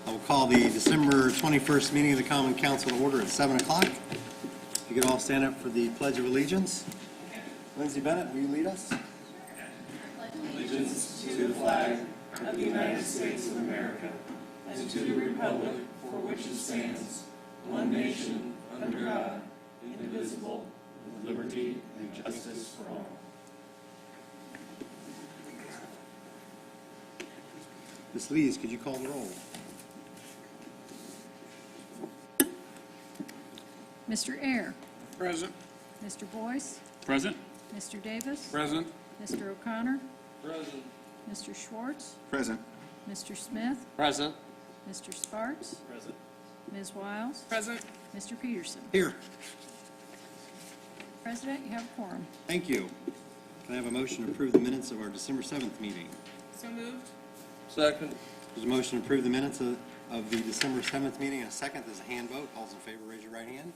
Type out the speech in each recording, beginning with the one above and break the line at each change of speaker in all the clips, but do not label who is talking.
I will call the December 21st meeting of the Common Council to order at 7 o'clock. If you could all stand up for the Pledge of Allegiance. Lindsay Bennett, will you lead us?
Allegiance to the flag of the United States of America and to the republic for which it stands, one nation, under God, indivisible, with liberty and justice for all.
Ms. Lees, could you call the roll?
Mr. Ayr.
Present.
Mr. Boyce.
Present.
Mr. Davis.
Present.
Mr. O'Connor.
Present.
Mr. Schwartz.
Present.
Mr. Smith.
Present.
Mr. Sparks.
Present.
Ms. Wiles.
Present.
Mr. Peterson.
Here.
President, you have a quorum.
Thank you. Can I have a motion to approve the minutes of our December 7th meeting?
So moved. Second.
There's a motion to approve the minutes of the December 7th meeting, and a second. There's a hand vote. All those in favor, raise your right hand.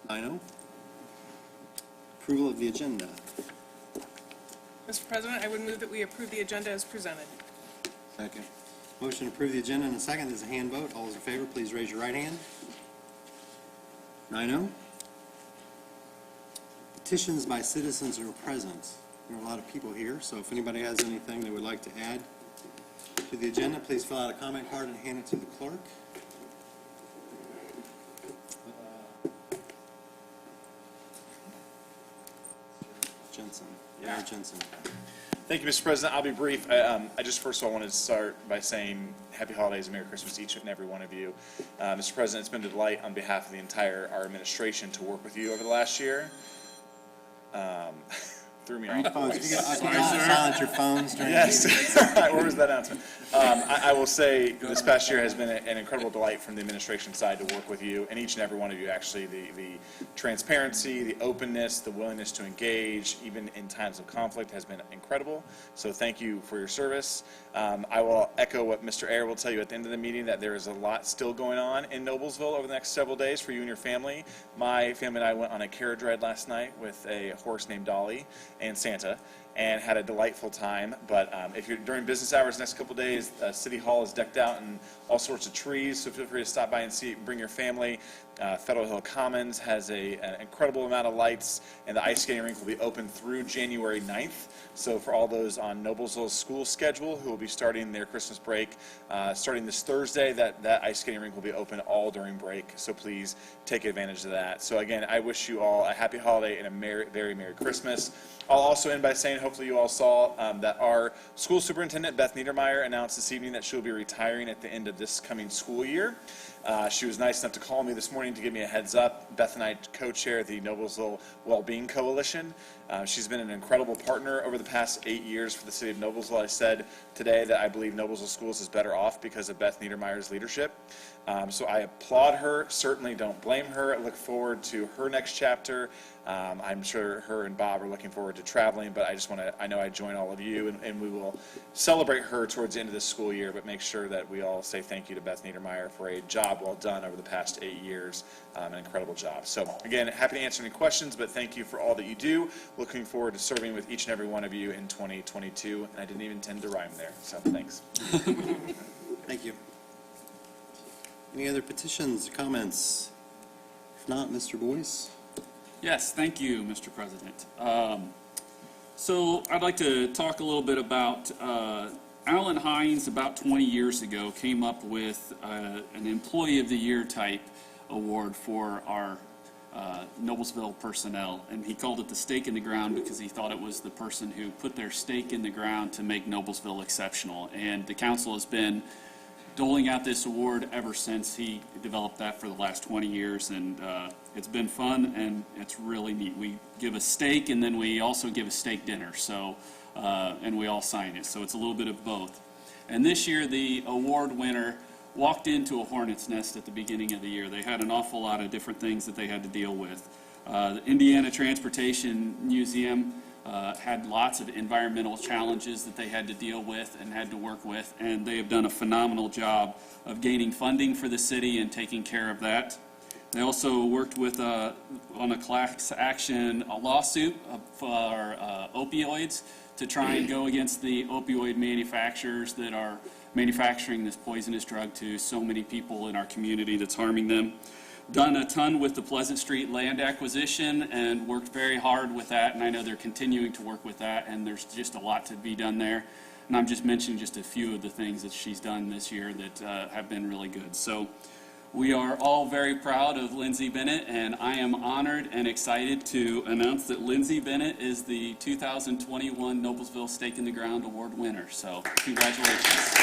9-0. Approval of the agenda.
Mr. President, I would move that we approve the agenda as presented.
Second. Motion to approve the agenda in a second. There's a hand vote. All those in favor, please raise your right hand. 9-0. Petitions by citizens who are present. There are a lot of people here, so if anybody has anything they would like to add to the agenda, please fill out a comment card and hand it to the clerk. Jensen. Mayor Jensen.
Thank you, Mr. President. I'll be brief. I just first of all wanted to start by saying Happy Holidays and Merry Christmas to each and every one of you. Mr. President, it's been a delight on behalf of the entire our administration to work with you over the last year. Threw me off.
Phones. If you could silence your phones during
Yes.
the meeting.
Where was that announcement? I will say this past year has been an incredible delight from the administration side to work with you, and each and every one of you, actually. The transparency, the openness, the willingness to engage, even in times of conflict, has been incredible. So thank you for your service. I will echo what Mr. Ayr will tell you at the end of the meeting, that there is a lot still going on in Noblesville over the next several days for you and your family. My family and I went on a carriage ride last night with a horse named Dolly and Santa, and had a delightful time. But if you're during business hours next couple of days, City Hall is decked out in all sorts of trees, so feel free to stop by and see it, bring your family. Federal Hill Commons has an incredible amount of lights, and the ice skating rink will be open through January 9th. So for all those on Noblesville's school schedule who will be starting their Christmas break, starting this Thursday, that ice skating rink will be open all during break. So please take advantage of that. So again, I wish you all a happy holiday and a very Merry Christmas. I'll also end by saying, hopefully you all saw that our school superintendent, Beth Niedermeyer, announced this evening that she'll be retiring at the end of this coming school year. She was nice enough to call me this morning to give me a heads up. Beth and I co-chair the Noblesville Wellbeing Coalition. She's been an incredible partner over the past 8 years for the city of Noblesville. I said today that I believe Noblesville Schools is better off because of Beth Niedermeyer's leadership. So I applaud her, certainly don't blame her. I look forward to her next chapter. I'm sure her and Bob are looking forward to traveling, but I know I join all of you, and we will celebrate her towards the end of this school year, but make sure that we all say thank you to Beth Niedermeyer for a job well done over the past 8 years, an incredible job. So again, happy to answer any questions, but thank you for all that you do. Looking forward to serving with each and every one of you in 2022, and I didn't even intend to rhyme there, so thanks.
Thank you. Any other petitions, comments? If not, Mr. Boyce.
Yes, thank you, Mr. President. So I'd like to talk a little bit about Alan Hines. About 20 years ago, came up with an Employee of the Year type award for our Noblesville personnel, and he called it the stake in the ground because he thought it was the person who put their stake in the ground to make Noblesville exceptional. And the council has been doling out this award ever since he developed that for the last 20 years, and it's been fun and it's really neat. We give a steak and then we also give a steak dinner, so and we all sign it, so it's a little bit of both. And this year the award winner walked into a hornet's nest at the beginning of the year. They had an awful lot of different things that they had to deal with. The Indiana Transportation Museum had lots of environmental challenges that they had to deal with and had to work with, and they have done a phenomenal job of gaining funding for the city and taking care of that. They also worked with on a class action lawsuit for opioids to try and go against the opioid manufacturers that are
manufacturing this poisonous drug to so many people in our community that's harming them. Done a ton with the Pleasant Street land acquisition and worked very hard with that, and I know they're continuing to work with that, and there's just a lot to be done there. And I'm just mentioning just a few of the things that she's done this year that have been really good. So we are all very proud of Lindsay Bennett, and I am honored and excited to announce that Lindsay Bennett is the 2021 Noblesville Stake in the Ground Award winner. So congratulations.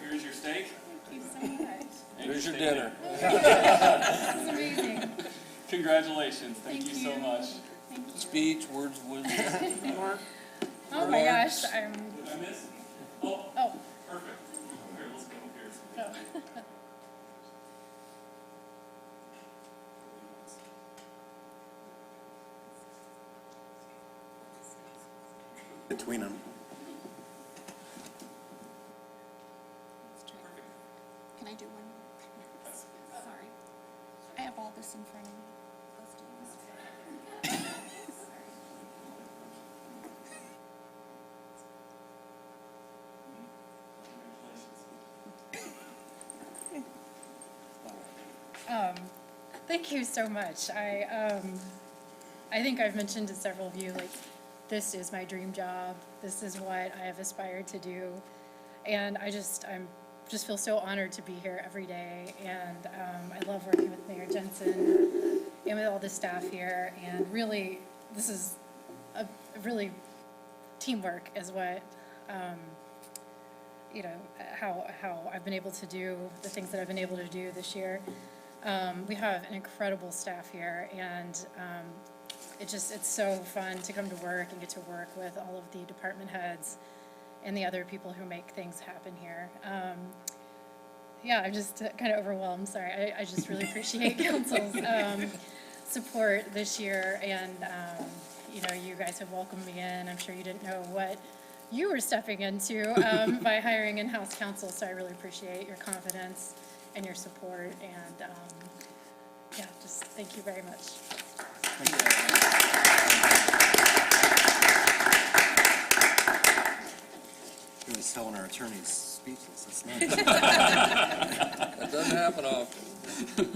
Here's your steak.
Thank you so much.
Here's your dinner.
This is amazing.
Congratulations. Thank you so
you.
much.
Thank you.
Speech, words of wisdom.
Oh my gosh, I'm,
Did I miss? Oh,
oh,
perfect. Here, let's go here.
oh.
Between them.
Can I do one more? Sorry. I have all this in front of me. Let's do this.
Thank you so much. I think I've mentioned to several of you, like, this is my dream job. This is what I have aspired to do. And I'm just feel so honored to be here every day. And I love working with Mayor Jensen and with all the staff here. And really, this is a really teamwork is what, how I've been able to do the things that I've been able to do this year. We have an incredible staff here, and it's so fun to come to work and get to work with all of the department heads and the other people who make things happen here. I'm just kind of overwhelmed, sorry. I just really appreciate council's support this year, and you guys have welcomed me in. I'm sure you didn't know what you were stepping into by hiring in-house counsel, so I really appreciate your confidence and your support, and just thank you very much.
Really selling our attorneys speechless. That's nice.
That doesn't happen often.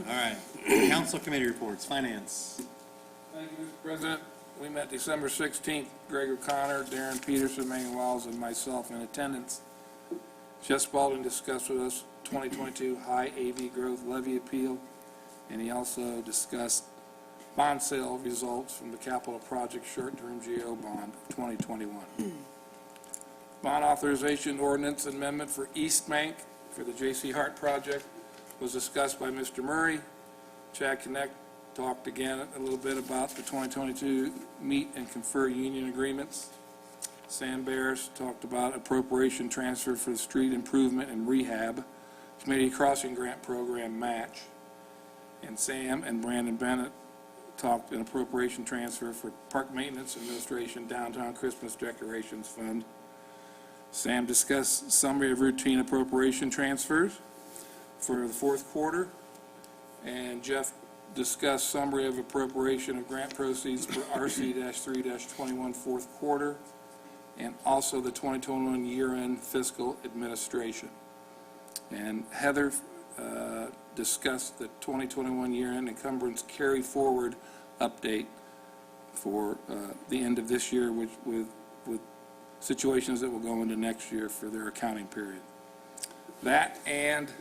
All right. Council committee reports. Finance.
Thank you, Mr. President. We met December 16th. Greg O'Connor, Darren Peterson, Megan Wiles, and myself in attendance. Jeff Spalding discussed with us 2022 high AV growth levy appeal, and he also discussed bond sale results from the capital project short-term GO bond of 2021. Bond authorization ordinance amendment for East Bank for the J.C. Hart project was discussed by Mr. Murray. Chad Connect talked again a little bit about the 2022 meet and confer union agreements. Sam Bears talked about appropriation transfer for the street improvement and rehab community crossing grant program match. And Sam and Brandon Bennett talked an appropriation transfer for park maintenance administration downtown Christmas decorations fund. Sam discussed summary of routine appropriation transfers for the fourth quarter, and Jeff discussed summary of appropriation of grant proceeds for RC-3-21 fourth quarter, and also the 2021 year-end fiscal administration. And Heather discussed the 2021 year-end encumbrance carry forward update for the end of this year, with situations that will go into next year for their accounting period. That and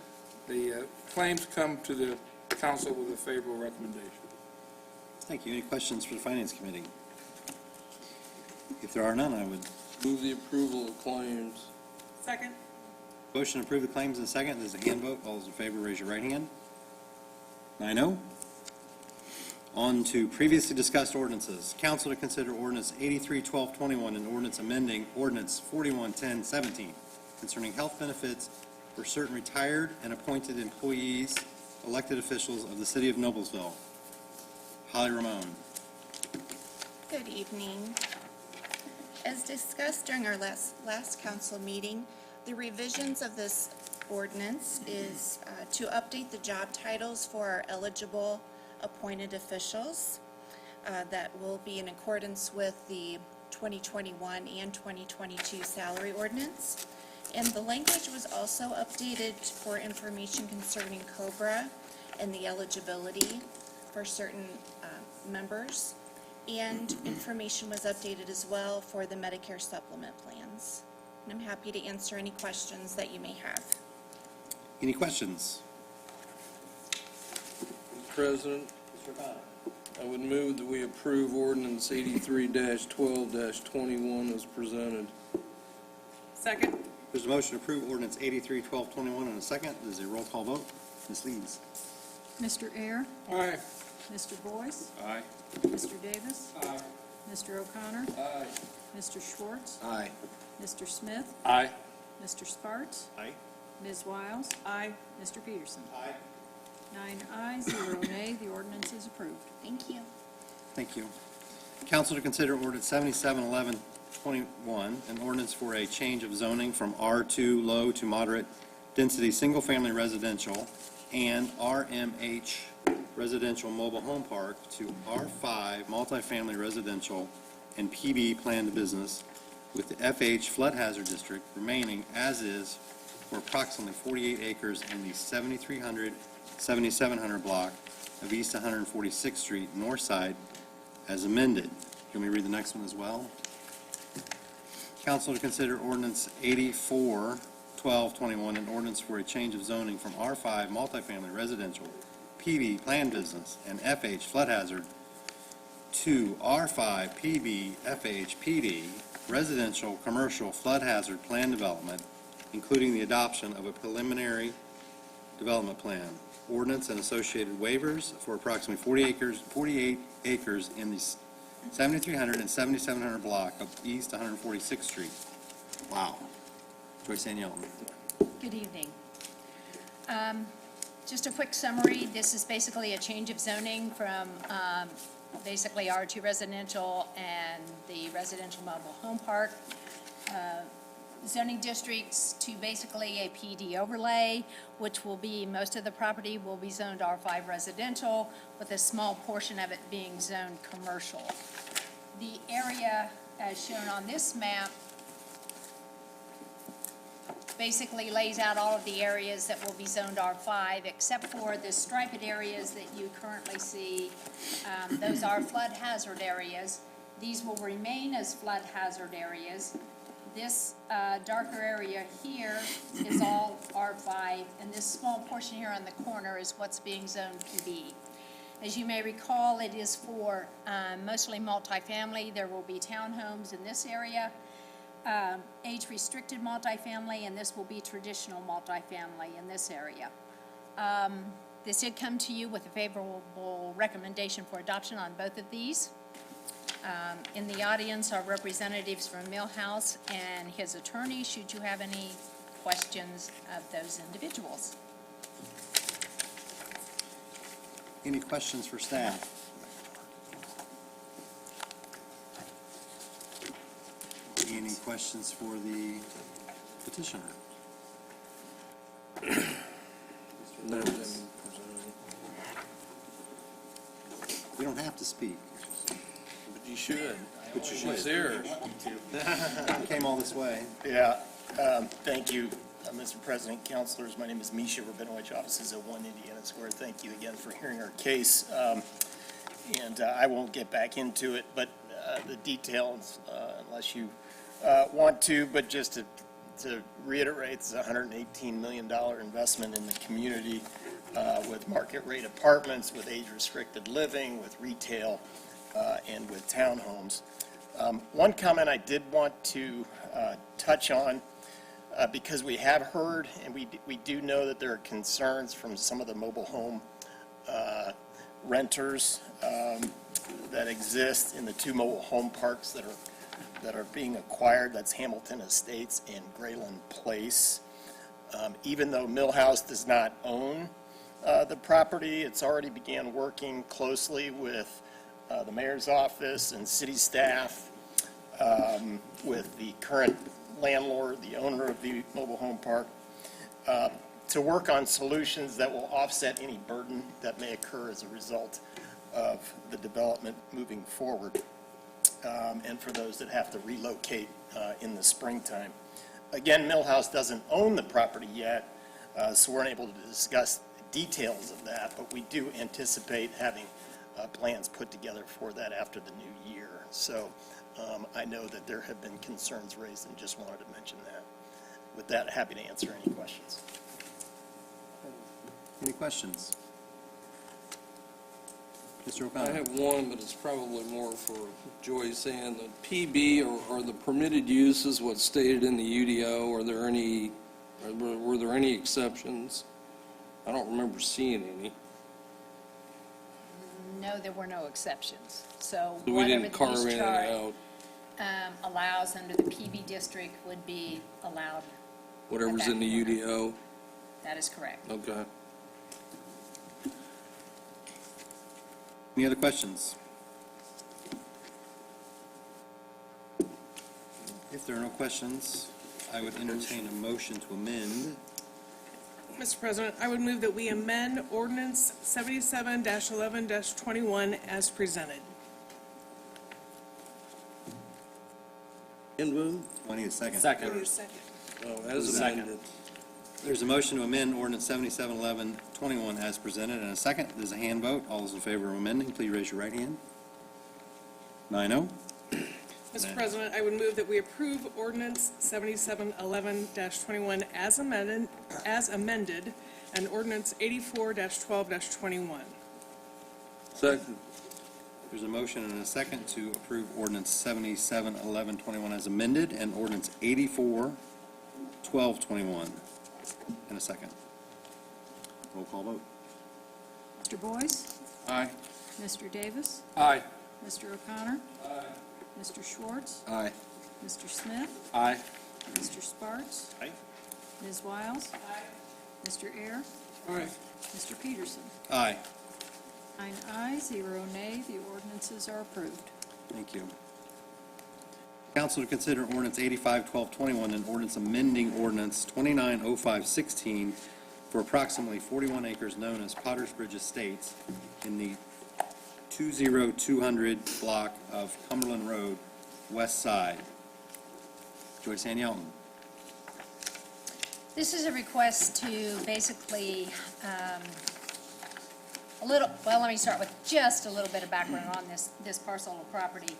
the claims come to the council with a favorable recommendation.
Thank you. Any questions for the finance committee? If there are none, I would
Move the approval of claims.
Second.
motion to approve the claims in a second. There's a hand vote. All those in favor, raise your right hand. 9-0. On to previously discussed ordinances. Council to consider ordinance 83-1221 and ordinance amending ordinance 41-10-17 concerning health benefits for certain retired and appointed employees, elected officials of the city of Noblesville. Holly Ramon.
Good evening. As discussed during our last council meeting, the revisions of this ordinance is to update the job titles for our eligible appointed officials. That will be in accordance with the 2021 and 2022 salary ordinance. And the language was also updated for information concerning COBRA and the eligibility for certain members. And information was updated as well for the Medicare supplement plans. And I'm happy to answer any questions that you may have.
Any questions?
Mr. President, I would move that we approve ordinance 83-12-21 as presented.
Second?
There's a motion to approve ordinance 83-1221 and a second. This is a roll call vote. Ms. Lees.
Mr. Ayers,
Aye.
Mr. Boyce,
Aye.
Mr. Davis,
Aye.
Mr. O'Connor,
Aye.
Mr. Schwartz,
Aye.
Mr. Smith,
Aye.
Mr. Sparks,
Aye.
Ms. Wiles,
Aye.
Mr. Peterson.
Aye.
9 ayes, 0 nay, the ordinance is approved.
Thank you.
Thank you. Council to consider ordinance 771121, an ordinance for a change of zoning from R2 low to moderate density single-family residential and RMH residential mobile home park to R5 multifamily residential and PB planned business with the FH flood hazard district remaining as is for approximately 48 acres in the 7700 block of East 146th Street, north side, as amended. Can we read the next one as well? Council to consider ordinance 84-1221, an ordinance for a change of zoning from R5 multifamily residential, PB planned business, and FH flood hazard to R5 PB FH PD residential commercial flood hazard plan development, including the adoption of a preliminary development plan, ordinance and associated waivers for approximately 48 acres in the 7300 and 7700 block of East 146th Street. Wow. Joyce Ann Yelton.
Good evening. Just a quick summary. This is basically a change of zoning from basically R2 residential and the residential mobile home park zoning districts to basically a PD overlay, which will be, most of the property will be zoned R5 residential, with a small portion of it being zoned commercial. The area, as shown on this map, basically lays out all of the areas that will be zoned R5, except for the striped areas that you currently see. Those are flood hazard areas. These will remain as flood hazard areas. This darker area here is all R5, and this small portion here on the corner is what's being zoned PB. As you may recall, it is for mostly multifamily. There will be townhomes in this area, age-restricted multifamily, and this will be traditional multifamily in this area. This did come to you with a favorable recommendation for adoption on both of these. In the audience are representatives from Millhouse and his attorney, should you have any questions of those individuals.
Any questions for staff? Any questions for the petitioner?
No.
You don't have to speak.
But you should.
But you
She's
should.
there.
You came all this way.
Yeah, thank you, Mr. President, councilors. My name is Misha Rabinowitz, offices at 1 Indiana Square. Thank you again for hearing our case. And I won't get back into it, but the details, unless you want to, but just to reiterate, it's a $118 million investment in the community with market rate apartments, with age-restricted living, with retail, and with townhomes. One comment I did want to touch on, because we have heard and we do know that there are concerns from some of the mobile home renters that exist in the two mobile home parks that are being acquired. That's Hamilton Estates and Grayland Place. Even though Millhouse does not own the property, it's already began working closely with the mayor's office and city staff, with the current landlord, the owner of the mobile home park, to work on solutions that will offset any burden that may occur as a result of the development moving forward, and for those that have to relocate in the springtime. Again, Millhouse doesn't own the property yet, so we're unable to discuss details of that, but we do anticipate having plans put together for that after the new year. So I know that there have been concerns raised and just wanted to mention that. With that, happy to answer any questions.
Any questions? Mr.
I
O'Connor?
have one, but it's probably more for Joyce. And the PB or the permitted use is what's stated in the UDO. Were there any exceptions? I don't remember seeing any.
No, there were no exceptions. So
So we
whatever
didn't
the
carve
use
anything
chart
out.
allows under the PB district would be allowed.
Whatever's in the UDO.
That is correct.
Okay.
Any other questions? If there are no questions, I would entertain a motion to amend.
Mr. President, I would move that we amend ordinance 77-11-21 as presented.
I need a second.
Wait a second.
Oh, as
Second.
amended.
There's a motion to amend ordinance 77-11-21 as presented, and a second. There's a hand vote. All those in favor of amending, please raise your right hand. 9-0.
Mr. President, I would move that we approve ordinance 77-11-21 as amended, and ordinance 84-12-21.
Second.
There's a motion and a second to approve ordinance 77-11-21 as amended, and ordinance 84-12-21. In a second. Roll call vote.
Mr. Boyce?
Aye.
Mr. Davis?
Aye.
Mr. O'Connor? Mr. Schwartz?
Aye.
Mr. Smith?
Aye.
Mr. Sparks?
Aye.
Ms. Wiles? Mr. Ayers?
Aye.
Mr. Peterson?
Aye.
9 ayes, 0 nay, the ordinances are approved.
Thank you. Council to consider ordinance 85-12-21 and ordinance amending ordinance 2905-16 for approximately 41 acres known as Potter's Bridge Estates in the 20200 block of Cumberland Road, west side. Joyce Ann-Yelton.
This is a request to basically, let me start with just a little bit of background on this parcel of property.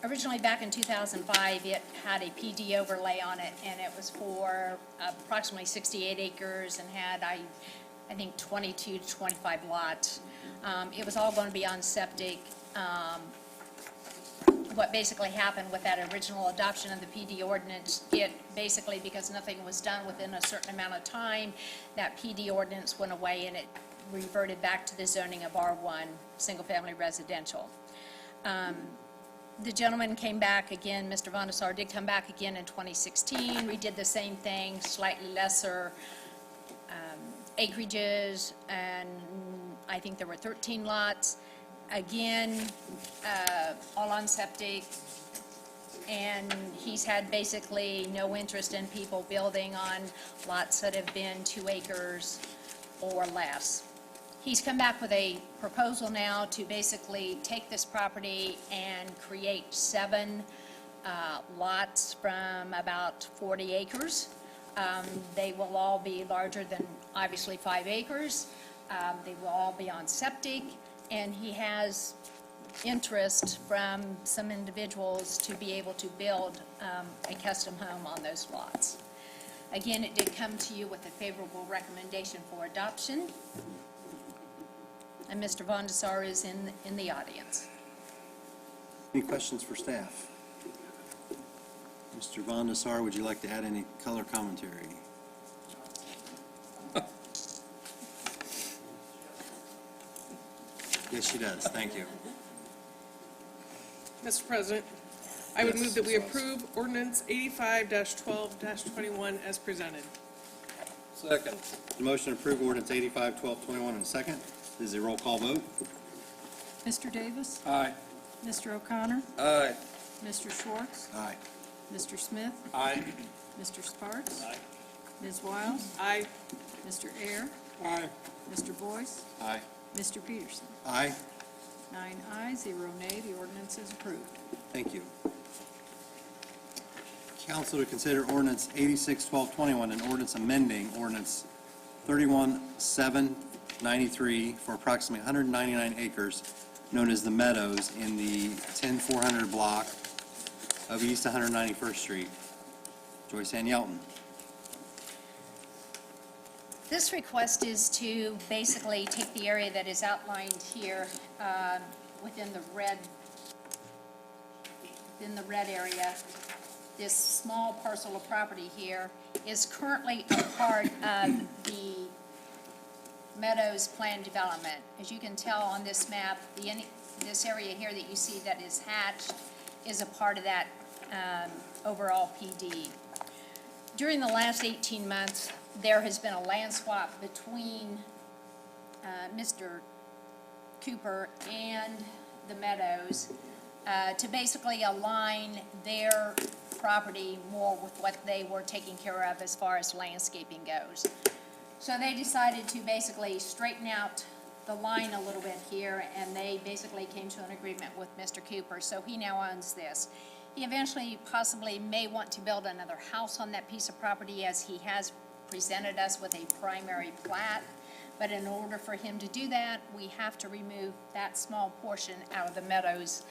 Originally, back in 2005, it had a PD overlay on it, and it was for approximately 68 acres and had, I think, 22 to 25 lots. It was all going to be on septic. What basically happened with that original adoption of the PD ordinance, it basically, because nothing was done within a certain amount of time, that PD ordinance went away and it reverted back to the zoning of R1, single-family residential. The gentleman came back again, Mr. Von Desar did come back again in 2016. We did the same thing, slightly lesser acreages, and I think there were 13 lots. Again, all on septic, and he's had basically no interest in people building on lots that have been 2 acres or less. He's come back with a proposal now to basically take this property and create 7 lots from about 40 acres. They will all be larger than, obviously, 5 acres. They will all be on septic, and he has interest from some individuals to be able to build a custom home on those lots. Again, it did come to you with a favorable recommendation for adoption. And Mr. Von Desar is in the audience.
Any questions for staff? Mr. Von Desar, would you like to add any color commentary? Yes, she does. Thank you.
Mr. President, I would move that we approve ordinance 85-12-21 as presented.
Second.
The motion to approve ordinance 85-12-21 in a second. This is a roll call vote.
Mr. Davis?
Aye.
Mr. O'Connor?
Aye.
Mr. Schwartz?
Aye.
Mr. Smith?
Aye.
Mr. Sparks?
Aye.
Ms. Wiles?
Aye.
Mr. Air?
Aye.
Mr. Boyce?
Aye.
Mr. Peterson?
Aye.
9 ayes, 0 nay, the ordinance is approved.
Thank you. Council to consider ordinance 86-1221, an ordinance amending ordinance 31-793 for approximately 199 acres known as the Meadows in the 10400 block of East 191st Street. Joyce Ann Yelton.
This request is to basically take the area that is outlined here within the red area. This small parcel of property here is currently a part of the Meadows Plan Development. As you can tell on this map, this area here that you see that is hatched is a part of that overall PD. During the last 18 months, there has been a land swap between Mr. Cooper and the Meadows to basically align their property more with what they were taking care of as far as landscaping goes. So they decided to basically straighten out the line a little bit here, and they basically came to an agreement with Mr. Cooper, so he now owns this. He eventually possibly may want to build another house on that piece of property, as he has presented us with a primary plat. But in order for him to do that, we have to remove that small portion out of the Meadows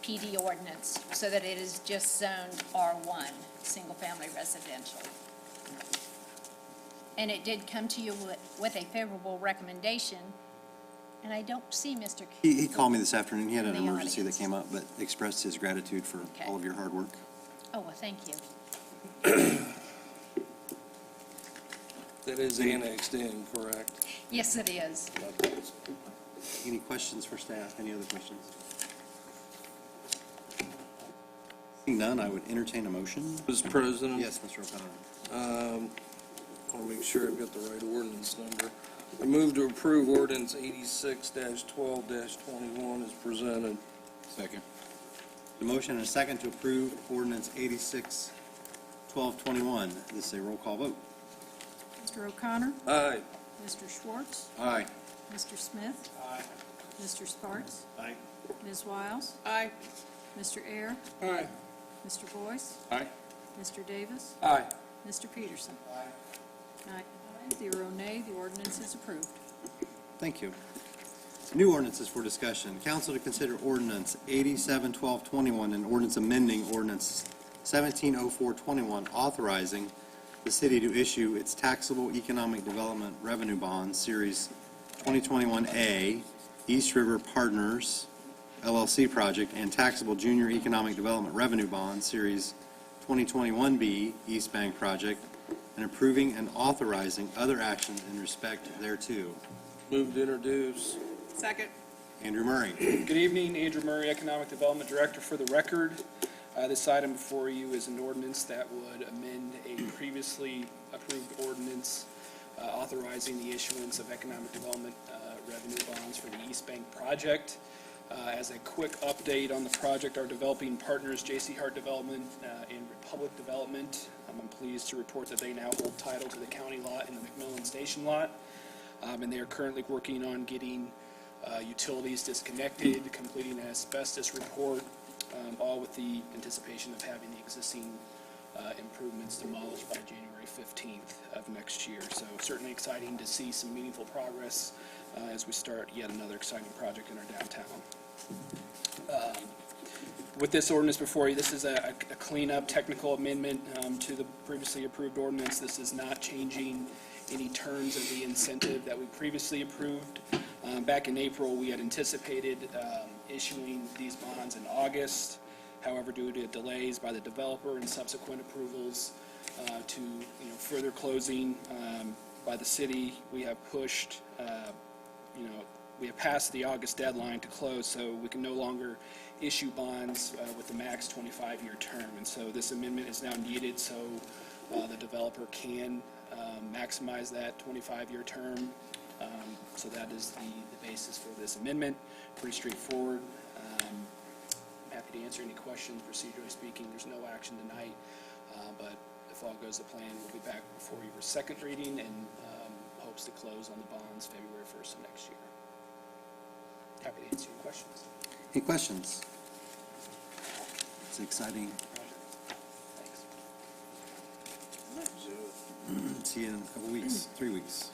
PD ordinance so that it is just zoned R1, single-family residential. And it did come to you with a favorable recommendation, and I don't see Mr. Cooper.
He called me this afternoon. He had an
In the
emergency that
audience.
came up, but expressed his gratitude for
Okay.
all of your hard work.
Oh, well, thank you.
That is annexed in, correct?
Yes, it is.
Any questions for staff? Any other questions? Seeing none, I would entertain a motion.
Mr. President?
Yes, Mr. O'Connor.
I'll make sure I've got the right ordinance number. I move to approve ordinance 86-12-21 as presented.
Second.
The motion and a second to approve ordinance 86-1221. This is a roll call vote.
Mr. O'Connor?
Aye.
Mr. Schwartz?
Aye.
Mr. Smith?
Aye.
Mr. Sparks?
Aye.
Ms. Wiles?
Aye.
Mr. Air?
Aye.
Mr. Boyce?
Aye.
Mr. Davis?
Aye.
Mr. Peterson? 9 ayes, 0 nay, the ordinance is approved.
Thank you. New ordinances for discussion. Council to consider ordinance 87-1221, an ordinance amending ordinance 170421, authorizing the city to issue its taxable economic development revenue bonds, Series 2021A, East River Partners LLC project, and taxable junior economic development revenue bonds, Series 2021B, East Bank project, and approving and authorizing other actions in respect thereto.
Move to introduce.
Second.
Andrew Murray.
Good evening, Andrew Murray, Economic Development Director. For the record, this item before you is an ordinance that would amend a previously approved ordinance authorizing the issuance of economic development revenue bonds for the East Bank project. As a quick update on the project, our developing partners, J.C. Hart Development and Republic Development, I'm pleased to report that they now hold title to the county lot and the McMillan Station lot, and they are currently working on getting utilities disconnected, completing an asbestos report, all with the anticipation of having the existing improvements demolished by January 15th of next year. So certainly exciting to see some meaningful progress as we start yet another exciting project in our downtown. With this ordinance before you, this is a cleanup technical amendment to the previously approved ordinance. This is not changing any terms of the incentive that we previously approved. Back in April, we had anticipated issuing these bonds in August. However, due to delays by the developer and subsequent approvals to further closing by the city, we have pushed, we have passed the August deadline to close, so we can no longer issue bonds with the max 25-year term. And so this amendment is now needed so the developer can maximize that 25-year term. So that is the basis for this amendment. Pretty straightforward. Happy to answer any questions. Procedurally speaking, there's no action tonight, but if all goes to plan, we'll be back before your second reading and hopes to close on the bonds February 1st of next year. Happy to answer your questions.
Any questions? It's exciting.
Thanks.
See you in a couple weeks, 3 weeks.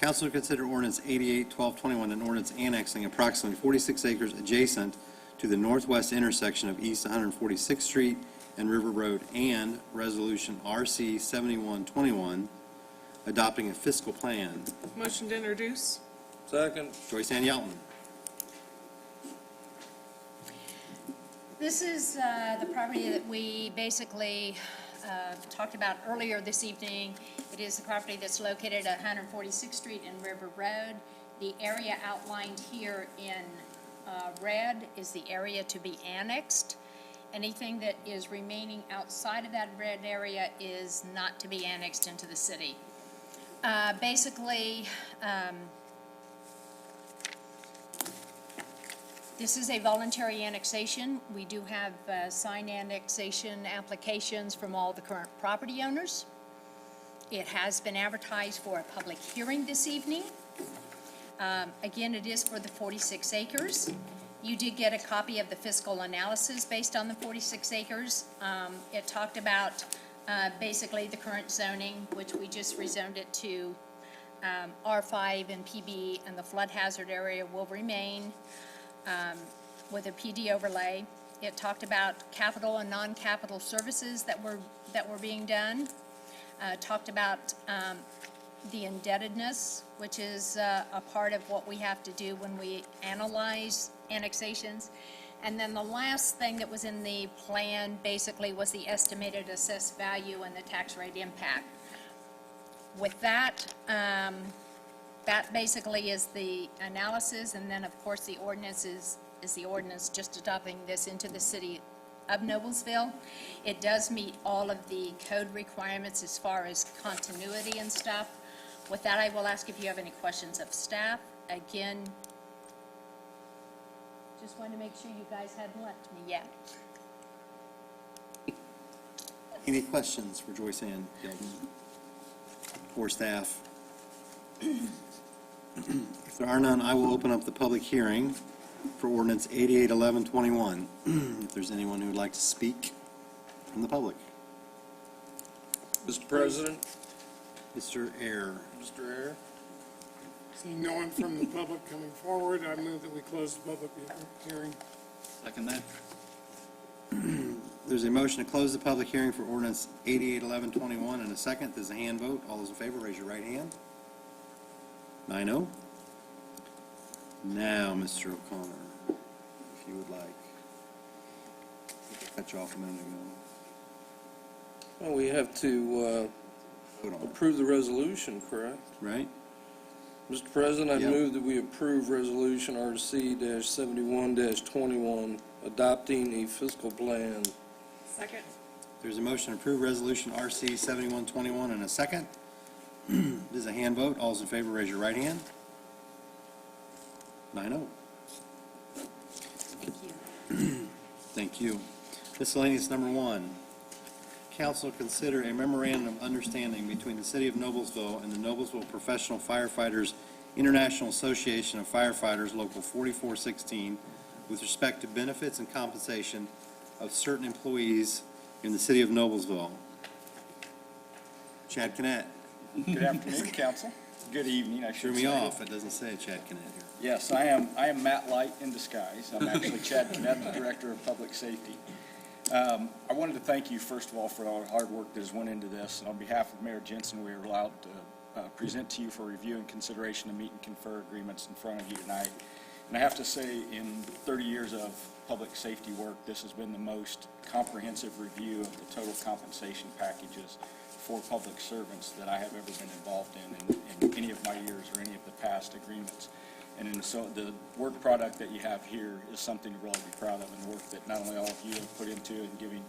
Council to consider ordinance 88-1221, an ordinance annexing approximately 46 acres adjacent to the northwest intersection of East 146th Street and River Road, and Resolution RC 7121, adopting a fiscal plan.
Motion to introduce?
Second.
Joyce Ann Yelton.
This is the property that we basically talked about earlier this evening. It is the property that's located at 146th Street and River Road. The area outlined here in red is the area to be annexed. Anything that is remaining outside of that red area is not to be annexed into the city. Basically, this is a voluntary annexation. We do have signed annexation applications from all the current property owners. It has been advertised for a public hearing this evening. Again, it is for the 46 acres. You did get a copy of the fiscal analysis based on the 46 acres. It talked about basically the current zoning, which we just rezoned it to R5 and PB, and the flood hazard area will remain with a PD overlay. It talked about capital and non-capital services that were being done. Talked about the indebtedness, which is a part of what we have to do when we analyze annexations. And then the last thing that was in the plan basically was the estimated assessed value and the tax rate impact. With that, that basically is the analysis, and then of course the ordinance is the ordinance just adopting this into the city of Noblesville. It does meet all of the code requirements as far as continuity and stuff. With that, I will ask if you have any questions of staff. Again, just wanted to make sure you guys hadn't left me yet.
Any questions for Joyce Ann Yelton or staff? If there are none, I will open up the public hearing for ordinance 88-1121. If there's anyone who would like to speak from the public.
Mr. President?
Mr. Ayers.
Mr. Ayers?
Seeing no one from the public coming forward, I move that we close the public hearing.
Second that.
There's a motion to close the public hearing for ordinance 88-1121 and a second. There's a hand vote. All those in favor, raise your right hand. 9-0. Now, Mr. O'Connor, if you would like. I cut you off a minute ago.
Well, we have to
Vote on it,
approve the resolution, correct?
right?
Mr. President, I
Yep.
move that we approve Resolution RC-71-21, adopting a fiscal plan.
Second.
There's a motion to approve resolution RC 7121 and a second. There's a hand vote. All those in favor, raise your right hand. 9-0.
Thank you.
Thank you. Miscellaneous number 1. Council consider a memorandum of understanding between the City of Noblesville and the Noblesville Professional Firefighters International Association of Firefighters, Local 4416, with respect to benefits and compensation of certain employees in the City of Noblesville. Chad Cannett.
Good afternoon, council. Good evening, I
Threw
should
me
say.
off. It doesn't say Chad Cannett here.
Yes, I am Matt Light in disguise. I'm actually Chad Cannett, the Director of Public Safety. I wanted to thank you, first of all, for all the hard work that has went into this. And on behalf of Mayor Jensen, we are allowed to present to you for review and consideration of meet and confer agreements in front of you tonight. And I have to say, in 30 years of public safety work, this has been the most comprehensive review of the total compensation packages for public servants that I have ever been involved in any of my years or any of the past agreements. And so the work product that you have here is something to really be proud of, and work that not only all of you have put into and giving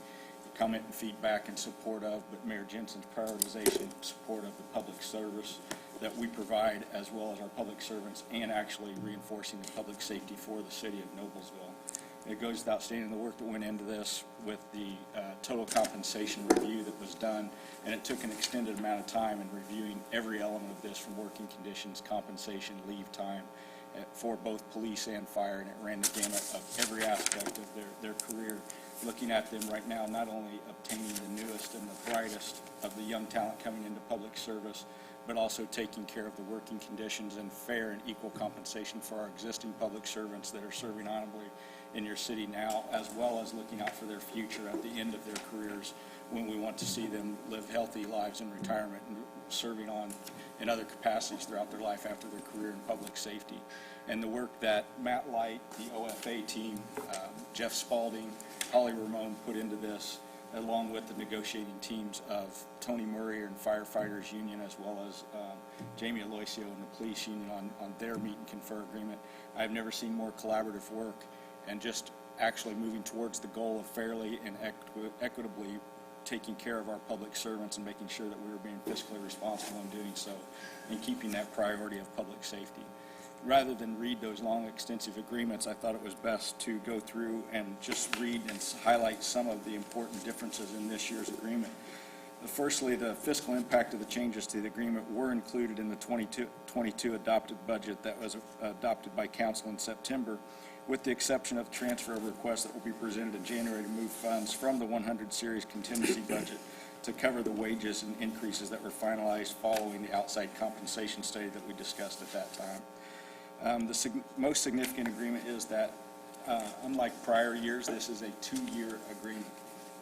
comment and feedback in support of, but Mayor Jensen's prioritization support of the public service that we provide, as well as our public servants, and actually reinforcing the public safety for the city of Noblesville. It goes without stating the work that went into this with the total compensation review that was done, and it took an extended amount of time in reviewing every element of this, from working conditions, compensation, leave time, for both police and fire, and it ran the gamut of every aspect of their career, looking at them right now, not only obtaining the newest and the brightest of the young talent coming into public service, but also taking care of the working conditions and fair and equal compensation for our existing public servants that are serving honorably in your city now, as well as looking out for their future at the end of their careers, when we want to see them live healthy lives in retirement and serving on in other capacities throughout their life after their career in public safety. And the work that Matt Light, the OFA team, Jeff Spalding, Holly Ramone put into this, along with the negotiating teams of Tony Murray and Firefighters Union, as well as Jamie Aloisio and the police union on their meet and confer agreement. I've never seen more collaborative work, and just actually moving towards the goal of fairly and equitably taking care of our public servants and making sure that we were being fiscally responsible in doing so and keeping that priority of public safety. Rather than read those long, extensive agreements, I thought it was best to go through and just read and highlight some of the important differences in this year's agreement. Firstly, the fiscal impact of the changes to the agreement were included in the 2022 adopted budget that was adopted by Council in September, with the exception of transfer of requests that will be presented in January to move funds from the 100 series contingency budget to cover the wages and increases that were finalized following the outside compensation study that we discussed at that time. The most significant agreement is that, unlike prior years, this is a 2-year agreement.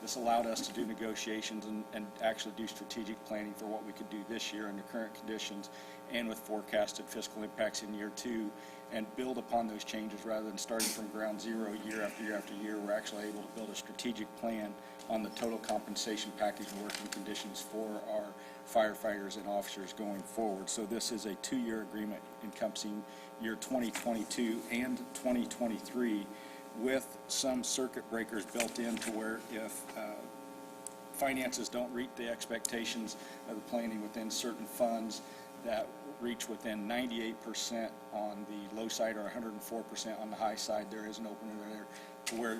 This allowed us to do negotiations and actually do strategic planning for what we could do this year under current conditions and with forecasted fiscal impacts in year 2, and build upon those changes rather than starting from ground zero year after year after year. We're actually able to build a strategic plan on the total compensation package and working conditions for our firefighters and officers going forward. So this is a 2-year agreement encompassing year 2022 and 2023, with some circuit breakers built in to where if finances don't reach the expectations of the planning within certain funds that reach within 98% on the low side or 104% on the high side, there is an opener there to where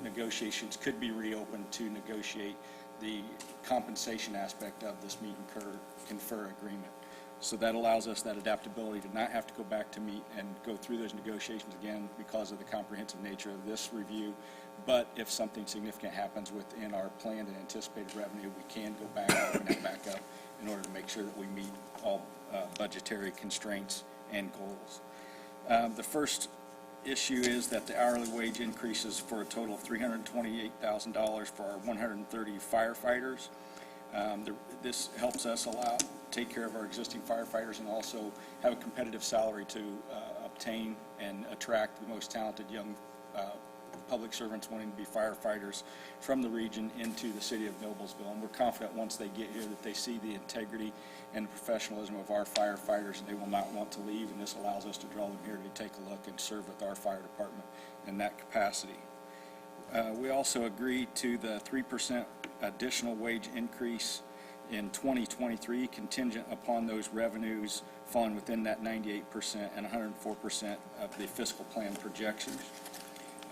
negotiations could be reopened to negotiate the compensation aspect of this meet and confer agreement. So that allows us that adaptability to not have to go back to meet and go through those negotiations again because of the comprehensive nature of this review. But if something significant happens within our planned and anticipated revenue, we can go back and open it back up in order to make sure that we meet all budgetary constraints and goals. The first issue is that the hourly wage increases for a total of $328,000 for our 130 firefighters. This helps us take care of our existing firefighters and also have a competitive salary to obtain and attract the most talented young public servants wanting to be firefighters from the region into the city of Noblesville. And we're confident once they get here that they see the integrity and professionalism of our firefighters, and they will not want to leave, and this allows us to draw them here to take a look and serve with our fire department in that capacity. We also agreed to the 3% additional wage increase in 2023, contingent upon those revenues falling within that 98% and 104% of the fiscal plan projections.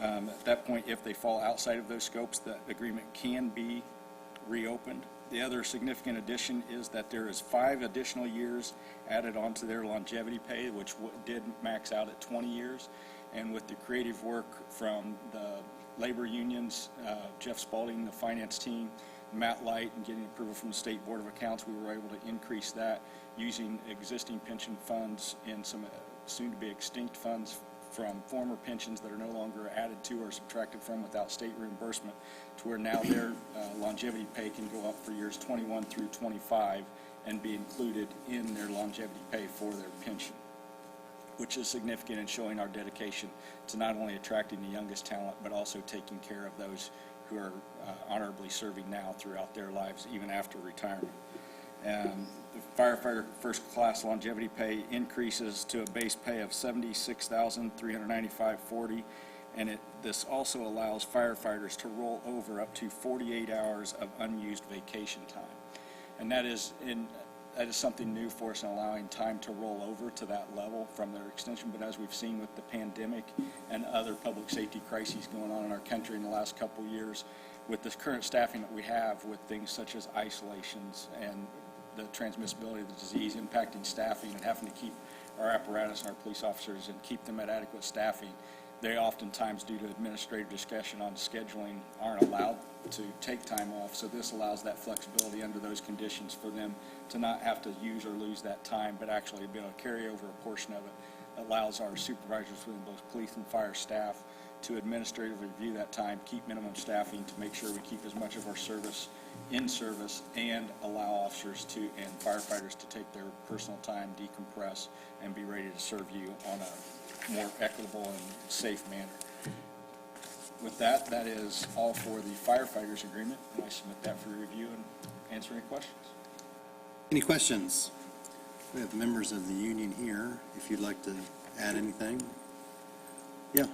At that point, if they fall outside of those scopes, the agreement can be reopened. The other significant addition is that there is 5 additional years added onto their longevity pay, which did max out at 20 years. And with the creative work from the labor unions, Jeff Spalding, the finance team, Matt Light, and getting approval from the State Board of Accounts, we were able to increase that using existing pension funds and some soon-to-be extinct funds from former pensions that are no longer added to or subtracted from without state reimbursement, to where now their longevity pay can go up for years 21 through 25 and be included in their longevity pay for their pension, which is significant in showing our dedication to not only attracting the youngest talent, but also taking care of those who are honorably serving now throughout their lives, even after retirement. And the firefighter first class longevity pay increases to a base pay of $76,395.40, and this also allows firefighters to roll over up to 48 hours of unused vacation time. And that is in that is something new for us, and allowing time to roll over to that level from their extension. But as we've seen with the pandemic and other public safety crises going on in our country in the last couple of years, with the current staffing that we have, with things such as isolations and the transmissibility of the disease impacting staffing and having to keep our apparatus and our police officers and keep them at adequate staffing, they oftentimes, due to administrative discussion on scheduling, aren't allowed to take time off. So this allows that flexibility under those conditions for them to not have to use or lose that time, but actually be able to carry over a portion of it. Allows our supervisors within both police and fire staff to administratively review that time, keep minimum staffing to make sure we keep as much of our service in service, and allow officers to and firefighters to take their personal time, decompress, and be ready to serve you on a more equitable and safe manner. With that, that is all for the firefighters agreement, and I submit that for review and answer any questions.
Any questions? We have members of the union here, if you'd like to add anything. Yeah.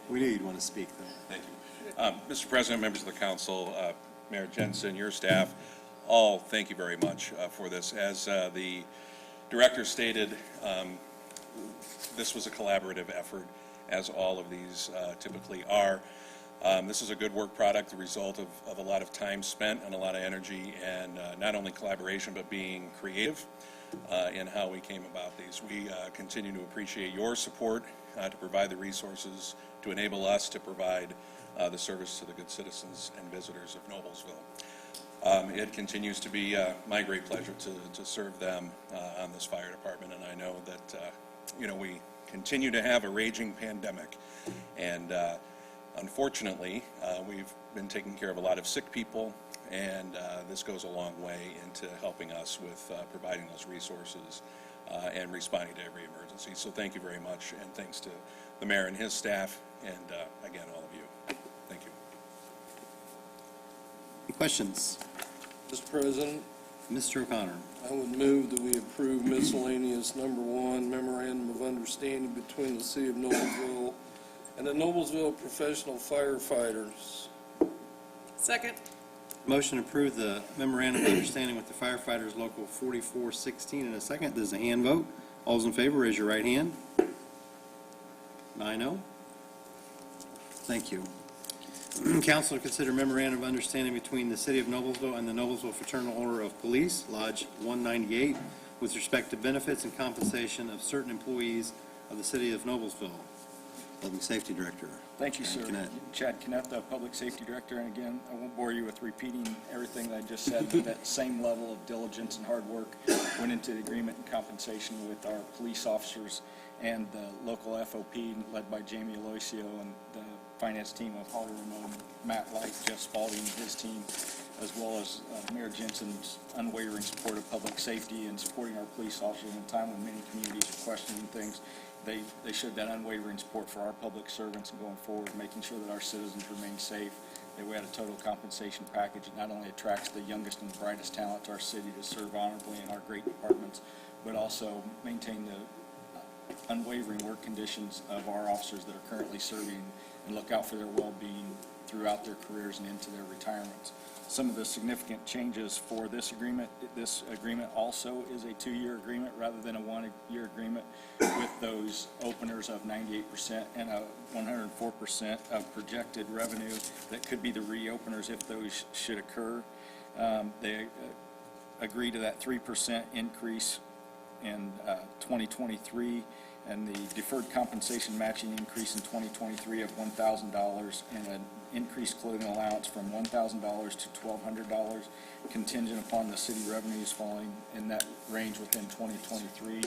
We knew you'd want to speak, though.
Thank you. Mr. President, members of the council, Mayor Jensen, your staff, all thank you very much for this. As the director stated, this was a collaborative effort, as all of these typically are. This is a good work product, the result of a lot of time spent and a lot of energy, and not only collaboration, but being creative in how we came about these. We continue to appreciate your support to provide the resources to enable us to provide the service to the good citizens and visitors of Noblesville. It continues to be my great pleasure to serve them on this fire department, and I know that we continue to have a raging pandemic, and unfortunately we've been taking care of a lot of sick people, and this goes a long way into helping us with providing those resources and responding to every emergency. So thank you very much, and thanks to the mayor and his staff, and again, all of you. Thank you.
Any questions?
Mr. President,
Mr. O'Connor.
I would move that we approve miscellaneous number 1, memorandum of understanding between the City of Noblesville and the Noblesville Professional Firefighters.
Second.
Motion to approve the memorandum of understanding with the firefighters local 4416 in a second. This is a hand vote. All those in favor, raise your right hand. 9-0. Thank you. Council to consider memorandum of understanding between the City of Noblesville and the Noblesville Fraternal Order of Police, Lodge 198, with respect to benefits and compensation of certain employees of the City of Noblesville. Public Safety Director.
Thank you, sir.
Knapp.
Chad Knapp, the Public Safety Director, and again, I won't bore you with repeating everything that I just said, but that same level of diligence and hard work went into the agreement and compensation with our police officers and the local FOP led by Jamie Aloisio and the finance team of Holly Ramon, Matt Light, Jeff Spalding, and his team, as well as Mayor Jensen's unwavering support of public safety and supporting our police officers in a time when many communities are questioning things. They showed that unwavering support for our public servants and going forward, making sure that our citizens remain safe, that we had a total compensation package that not only attracts the youngest and brightest talent to our city to serve honorably in our great departments, but also maintain the unwavering work conditions of our officers that are currently serving and look out for their well-being throughout their careers and into their retirements. Some of the significant changes for this agreement also is a 2-year agreement rather than a 1-year agreement, with those openers of 98% and a 104% of projected revenue that could be the reopeners if those should occur. They agree to that 3% increase in 2023, and the deferred compensation matching increase in 2023 of $1,000, and an increased clothing allowance from $1,000 to $1,200, contingent upon the city revenues falling in that range within 2023.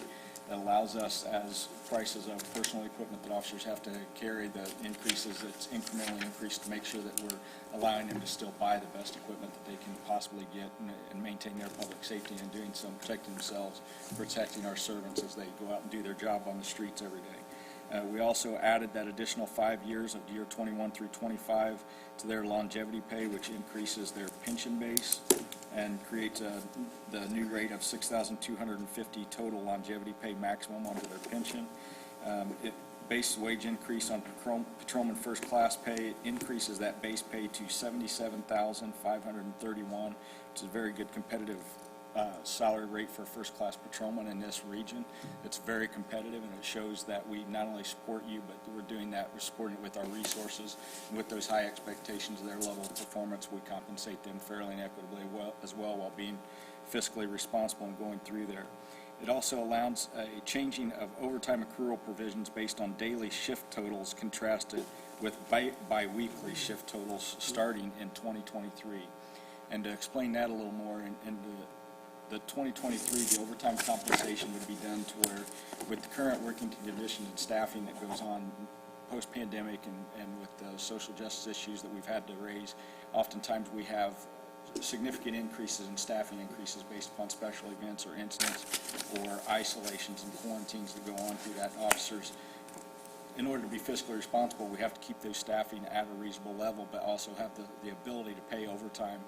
That allows us, as prices of personal equipment that officers have to carry, the increases that's incrementally increased, to make sure that we're allowing them to still buy the best equipment that they can possibly get and maintain their public safety, and doing so, protecting themselves, protecting our servants as they go out and do their job on the streets every day. We also added that additional 5 years of year 21 through 25 to their longevity pay, which increases their pension base and creates the new rate of $6,250 total longevity pay maximum onto their pension. It base wage increase on patrolman first class pay. It increases that base pay to $77,531, which is a very good competitive salary rate for a first class patrolman in this region. It's very competitive, and it shows that we not only support you, but we're doing that, we're supporting it with our resources, and with those high expectations of their level of performance, we compensate them fairly and equitably as well while being fiscally responsible and going through there. It also allows a changing of overtime accrual provisions based on daily shift totals contrasted with bi-weekly shift totals starting in 2023. And to explain that a little more, in the 2023, the overtime compensation would be done to where, with the current working conditions and staffing that goes on post-pandemic and with the social justice issues that we've had to raise, oftentimes we have significant increases in staffing increases based upon special events or incidents or isolations and quarantines that go on through that. Officers, in order to be fiscally responsible, we have to keep those staffing at a reasonable level, but also have the ability to pay overtime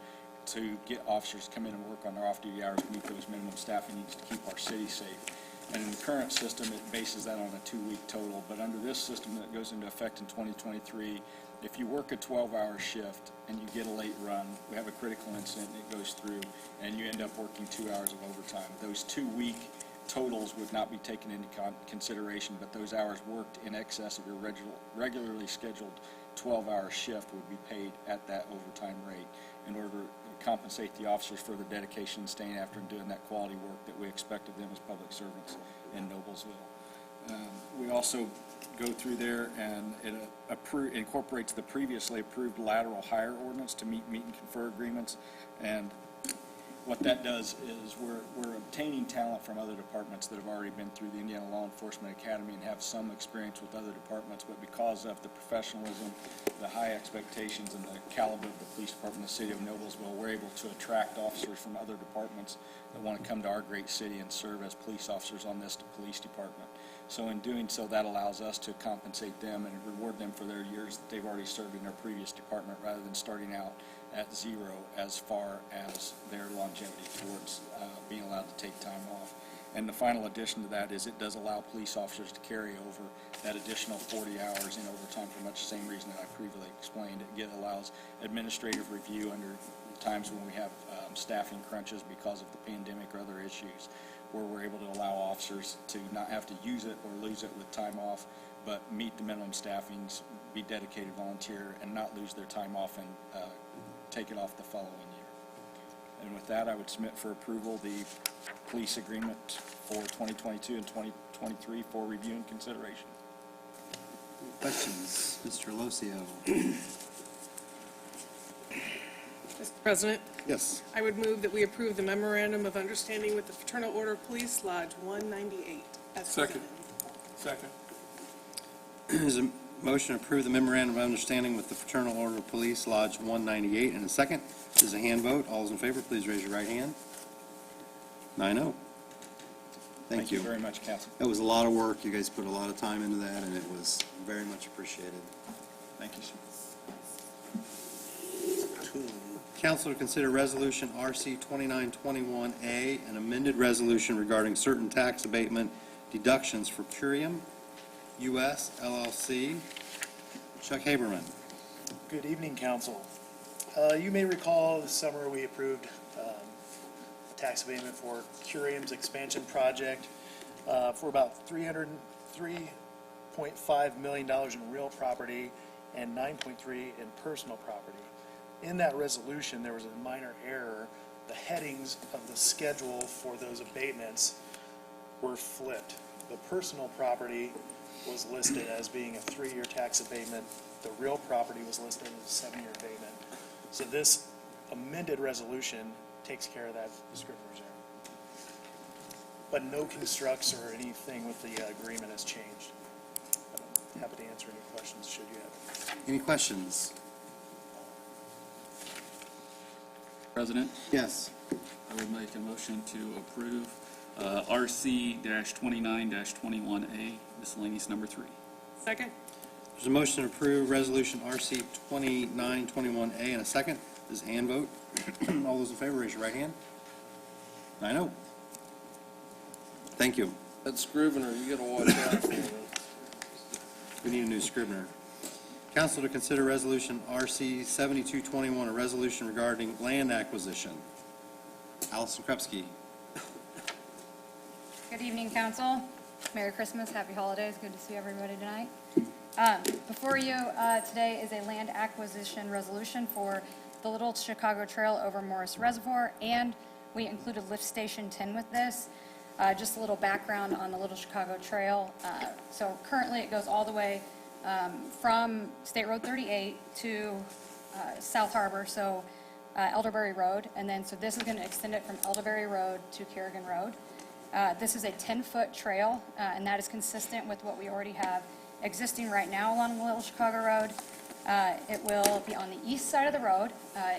to get officers to come in and work on their off-duty hours to meet those minimum staffing needs to keep our city safe. And in the current system, it bases that on a 2-week total. But under this system that goes into effect in 2023, if you work a 12-hour shift and you get a late run, we have a critical incident and it goes through, and you end up working 2 hours of overtime. Those 2-week totals would not be taken into consideration, but those hours worked in excess of your regularly scheduled 12-hour shift would be paid at that overtime rate in order to compensate the officers for the dedication and staying after and doing that quality work that we expect of them as public servants in Noblesville. We also go through there, and it incorporates the previously approved lateral hire ordinance to meet and confer agreements. And what that does is we're obtaining talent from other departments that have already been through the Indiana Law Enforcement Academy and have some experience with other departments, but because of the professionalism, the high expectations, and the caliber of the police department in the city of Noblesville, we're able to attract officers from other departments that want to come to our great city and serve as police officers on this police department. So in doing so, that allows us to compensate them and reward them for their years that they've already served in their previous department, rather than starting out at zero as far as their longevity towards being allowed to take time off. And the final addition to that is it does allow police officers to carry over that additional 40 hours in overtime for much the same reason that I previously explained. It allows administrative review under times when we have staffing crunches because of the pandemic or other issues, where we're able to allow officers to not have to use it or lose it with time off, but meet the minimum staffings, be dedicated volunteer, and not lose their time off and take it off the following year. And with that, I would submit for approval the police agreement for 2022 and 2023 for review and consideration.
Questions? Mr. Locio.
Mr. President,
Yes.
I would move that we approve the memorandum of understanding with the Fraternal Order Police Lodge 198 as
Second.
presented.
Second.
There's a motion to approve the memorandum of understanding with the Fraternal Order of Police Lodge 198, and a second. This is a hand vote. All those in favor, please raise your right hand. 9-0. Thank you.
Very much, Council.
That was a lot of work. You guys put a lot of time into that, and it was very much appreciated.
Thank you, sir.
Council to consider Resolution RC 2921A, an amended resolution regarding certain tax abatement deductions for Curium U.S. LLC. Chuck Haberman.
Good evening, Council. You may recall this summer we approved tax abatement for Curium's expansion project for about $303.5 million in real property and $9.3 in personal property. In that resolution, there was a minor error. The headings of the schedule for those abatements were flipped. The personal property was listed as being a 3-year tax abatement. The real property was listed as a 7-year abatement. So this amended resolution takes care of that descriptors error. But no constructs or anything with the agreement has changed. I'm happy to answer any questions should you have.
Any questions?
President,
Yes.
I would make a motion to approve RC-29-21A, miscellaneous number 3.
Second.
There's a motion to approve Resolution RC 2921A, and a second. This is a hand vote. All those in favor, raise your right hand. 9-0. Thank you.
That Scrivener, you gotta watch out for it.
We need a new scrivener. Council to consider resolution RC 7221, a resolution regarding land acquisition. Allison Krupski.
Good evening, council. Merry Christmas, happy holidays. Good to see everybody tonight. Before you today is a land acquisition resolution for the Little Chicago Trail over Morris Reservoir, and we included Lift Station 10 with this. Just a little background on the Little Chicago Trail. So currently it goes all the way from State Road 38 to South Harbor, so Elderberry Road, and then so this is going to extend it from Elderberry Road to Kerrigan Road. This is a 10-foot trail, and that is consistent with what we already have existing right now along the Little Chicago Road. It will be on the east side of the road.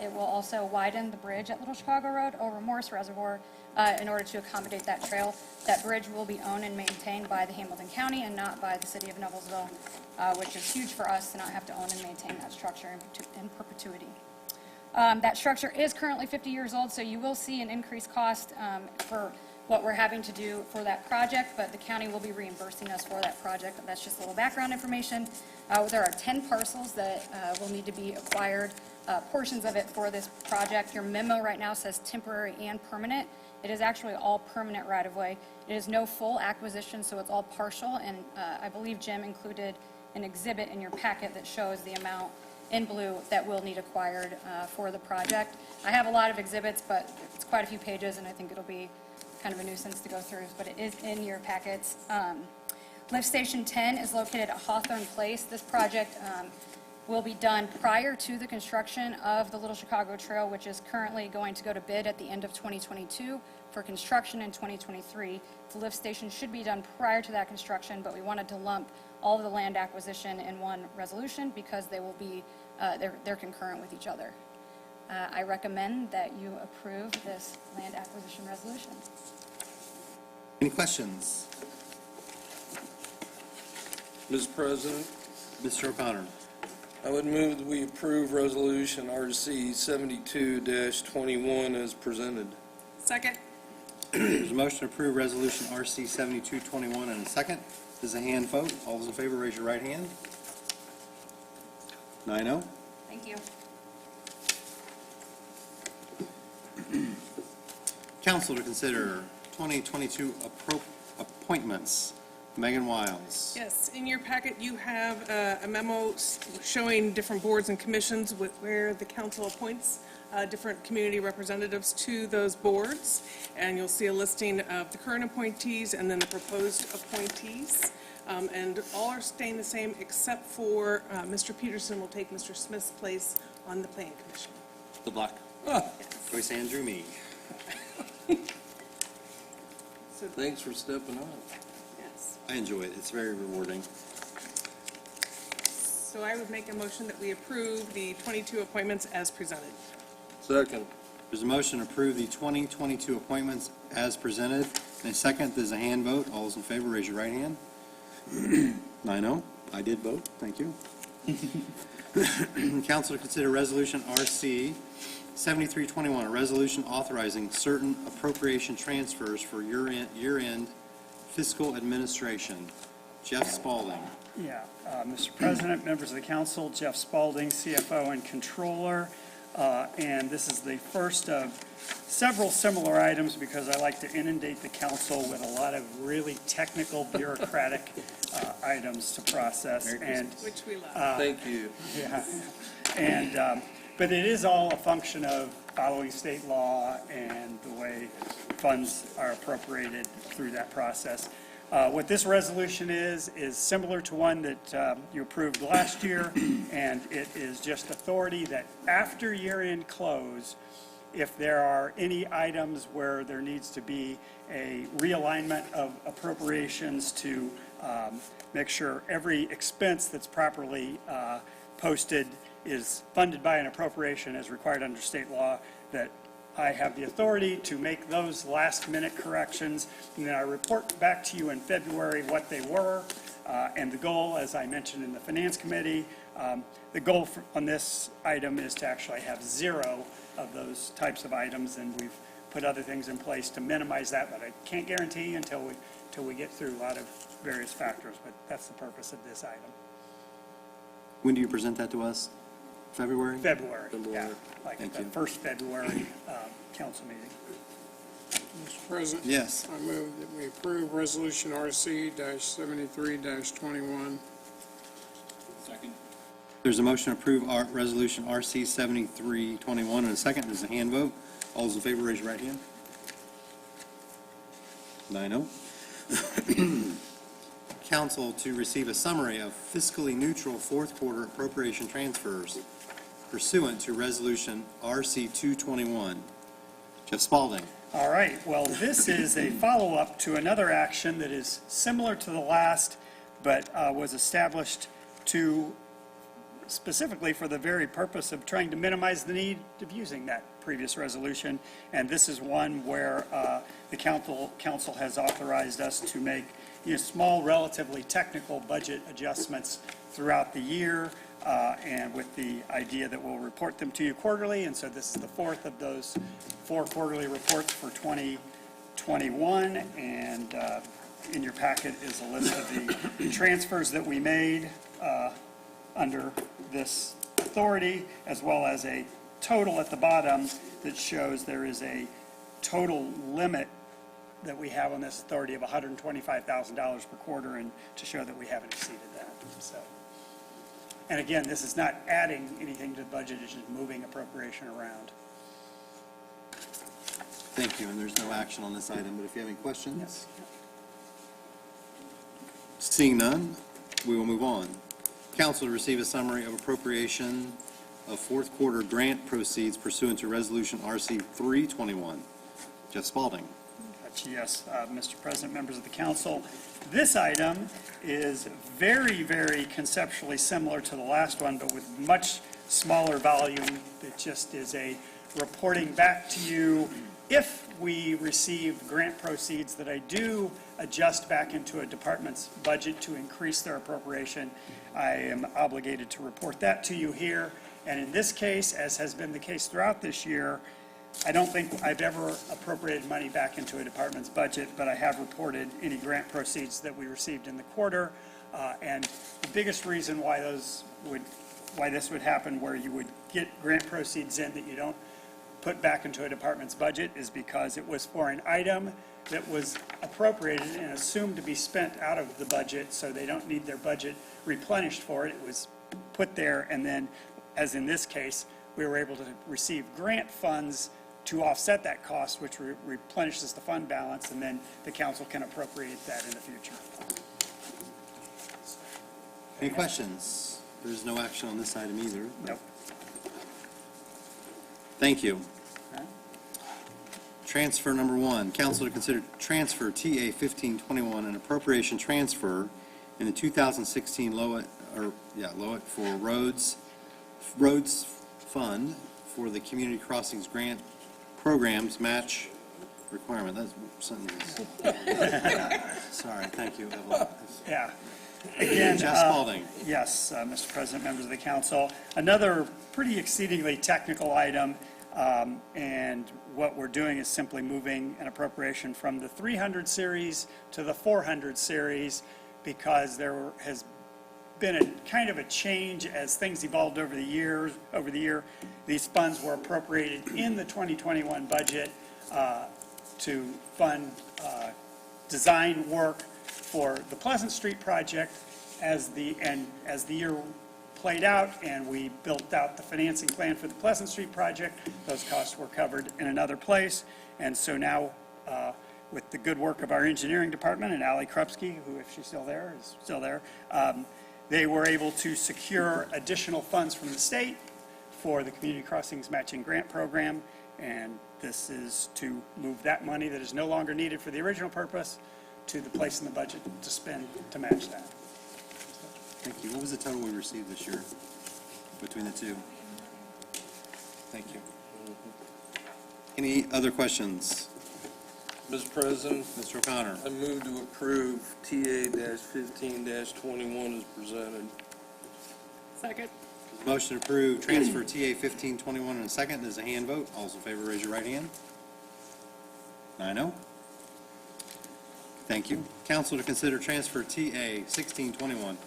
It will also widen the bridge at Little Chicago Road over Morris Reservoir in order to accommodate that trail. That bridge will be owned and maintained by the Hamilton County and not by the city of Noblesville, which is huge for us to not have to own and maintain that structure in perpetuity. That structure is currently 50 years old, so you will see an increased cost for what we're having to do for that project, but the county will be reimbursing us for that project. That's just a little background information. There are 10 parcels that will need to be acquired, portions of it for this project. Your memo right now says temporary and permanent. It is actually all permanent right-of-way. It is no full acquisition, so it's all partial, and I believe Jim included an exhibit in your packet that shows the amount in blue that will need acquired for the project. I have a lot of exhibits, but it's quite a few pages, and I think it'll be kind of a nuisance to go through, but it is in your packets. Lift Station 10 is located at Hawthorne Place. This project will be done prior to the construction of the Little Chicago Trail, which is currently going to go to bid at the end of 2022 for construction in 2023. The lift station should be done prior to that construction, but we wanted to lump all of the land acquisition in one resolution because they will be, they're concurrent with each other. I recommend that you approve this land acquisition resolution.
Any questions?
Mr. President,
Mr. O'Connor.
I would move that we approve Resolution RC 72-21 as presented.
Second.
There's a motion to approve resolution RC 7221 and a second. This is a hand vote. All those in favor, raise your right hand. 9-0.
Thank you.
Council to consider 2022 appointments. Megan Wiles.
Yes, in your packet, you have a memo showing different boards and commissions where the council appoints different community representatives to those boards. And you'll see a listing of the current appointees and then the proposed appointees. And all are staying the same except for Mr. Peterson will take Mr. Smith's place on the Planning Commission.
Good luck. Joyce Andrew, me.
So,
Thanks for stepping up.
yes.
I enjoy it. It's very rewarding.
So I would make a motion that we approve the 22 appointments as presented.
Second.
There's a motion to approve the 2022 appointments as presented. And a second, there's a hand vote. All those in favor, raise your right hand. 9-0. I did vote. Thank you. Council to consider resolution RC 7321, a resolution authorizing certain appropriation transfers for year-end fiscal administration. Jeff Spaulding.
Yeah, Mr. President, members of the council, Jeff Spaulding, CFO and Controller, and this is the first of several similar items because I like to inundate the council with a lot of really technical bureaucratic items to process. And
Which we love.
Thank you.
yeah, and but it is all a function of following state law and the way funds are appropriated through that process. What this resolution is similar to one that you approved last year, and it is just authority that after year-end close, if there are any items where there needs to be a realignment of appropriations to make sure every expense that's properly posted is funded by an appropriation as required under state law, that I have the authority to make those last-minute corrections, and then I report back to you in February what they were, and the goal, as I mentioned in the Finance Committee, the goal on this item is to actually have 0 of those types of items, and we've put other things in place to minimize that, but I can't guarantee until we get through a lot of various factors, but that's the purpose of this item.
When do you present that to us? February?
February, yeah, like
Thank
the
you.
first February council meeting.
Mr. President?
Yes.
I move that we approve Resolution RC-73-21.
Second.
There's a motion to approve Resolution RC 7321 and a second. There's a hand vote. All those in favor, raise your right hand. 9-0. Council to receive a summary of fiscally neutral fourth quarter appropriation transfers pursuant to Resolution RC 221. Jeff Spalding.
All right, well, this is a follow-up to another action that is similar to the last, but was established to specifically for the very purpose of trying to minimize the need of using that previous resolution. And this is one where the council has authorized us to make small, relatively technical budget adjustments throughout the year, and with the idea that we'll report them to you quarterly. And so this is the fourth of those 4 quarterly reports for 2021. And in your packet is a list of the transfers that we made under this authority, as well as a total at the bottom that shows there is a total limit that we have on this authority of $125,000 per quarter, and to show that we haven't exceeded that. So, and again, this is not adding anything to the budget, it's just moving appropriation around.
Thank you, and there's no action on this item, but if you have any questions?
Yes.
Seeing none, we will move on. Council to receive a summary of appropriation of fourth quarter grant proceeds pursuant to Resolution RC 321. Jeff Spalding.
Yes, Mr. President, members of the council. This item is very, very conceptually similar to the last one, but with much smaller volume. It just is a reporting back to you if we receive grant proceeds that I do adjust back into a department's budget to increase their appropriation. I am obligated to report that to you here. And in this case, as has been the case throughout this year, I don't think I've ever appropriated money back into a department's budget, but I have reported any grant proceeds that we received in the quarter. And the biggest reason why this would happen, where you would get grant proceeds in that you don't put back into a department's budget, is because it was for an item that was appropriated and assumed to be spent out of the budget, so they don't need their budget replenished for it. It was put there, and then, as in this case, we were able to receive grant funds to offset that cost, which replenishes the fund balance, and then the council can appropriate that in the future.
Any questions? There's no action on this item either.
Nope.
Thank you. Transfer number 1, council to consider transfer TA 1521, an appropriation transfer in the 2016 Lowett for roads fund for the community crossings grant programs match requirement. That's something. Sorry, thank you, Evelyn.
Yeah. Again,
Jeff Spalding.
Yes, Mr. President, members of the council. Another pretty exceedingly technical item, and what we're doing is simply moving an appropriation from the 300 series to the 400 series, because there has been a kind of a change as things evolved over the year. These funds were appropriated in the 2021 budget to fund design work for the Pleasant Street project. As the year played out and we built out the financing plan for the Pleasant Street project, those costs were covered in another place. And so now, with the good work of our engineering department and Allie Krupski, who, if she's still there, is still there, they were able to secure additional funds from the state for the Community Crossings Matching Grant Program, and this is to move that money that is no longer needed for the original purpose to the place in the budget to spend to match that.
Thank you. What was the total we received this year between the two? Thank you. Any other questions?
Mr. President,
Mr. O'Connor.
I move to approve TA-15-21 as presented.
Second.
Motion to approve transfer TA 1521 in a second. There's a hand vote. All those in favor, raise your right hand. 9-0. Thank you. Council to consider transfer TA 1621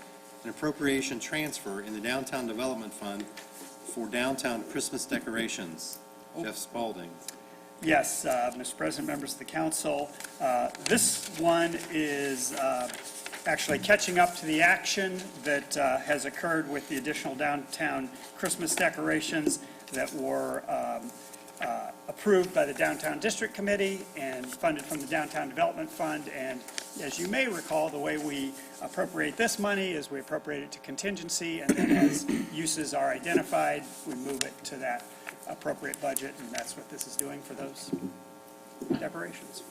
an appropriation transfer in the Downtown Development Fund for downtown Christmas decorations. Jeff Spalding.
Yes, Mr. President, members of the council, this one is actually catching up to the action that has occurred with the additional downtown Christmas decorations that were approved by the Downtown District Committee and funded from the Downtown Development Fund. And as you may recall, the way we appropriate this money is we appropriate it to contingency, and then as uses are identified, we move it to that appropriate budget, and that's what this is doing for those decorations.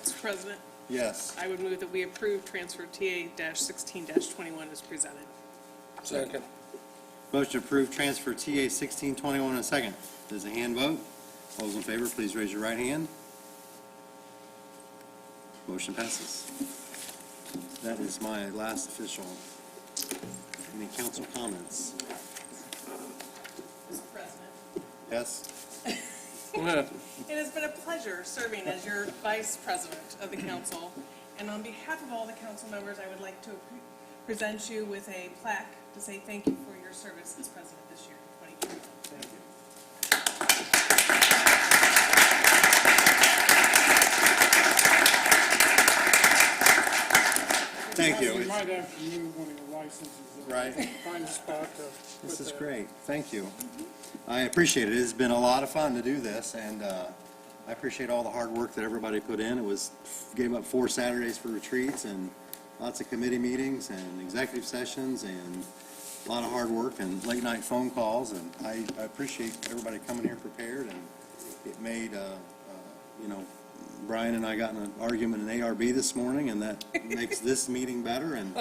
Mr. President,
Yes.
I would move that we approve transfer TA-16-21 as presented.
Second.
Motion to approve transfer TA 1621 in a second. There's a hand vote. All those in favor, please raise your right hand. Motion passes. That is my last official. Any council comments?
Mr. President,
Yes?
Go ahead.
it has been a pleasure serving as your vice president of the council. And on behalf of all the council members, I would like to present you with a plaque to say thank you for your service as president this year, 2021.
Thank you. Thank you.
We might have to move one of your licenses.
Right.
Find a spot to put
This is
that.
great. Thank you. I appreciate it. It's been a lot of fun to do this, and I appreciate all the hard work that everybody put in. It was, gave up 4 Saturdays for retreats and lots of committee meetings and executive sessions and a lot of hard work and late night phone calls, and I appreciate everybody coming here prepared, and it made, you know, Brian and I got in an argument in ARB this morning, and that makes this meeting better, and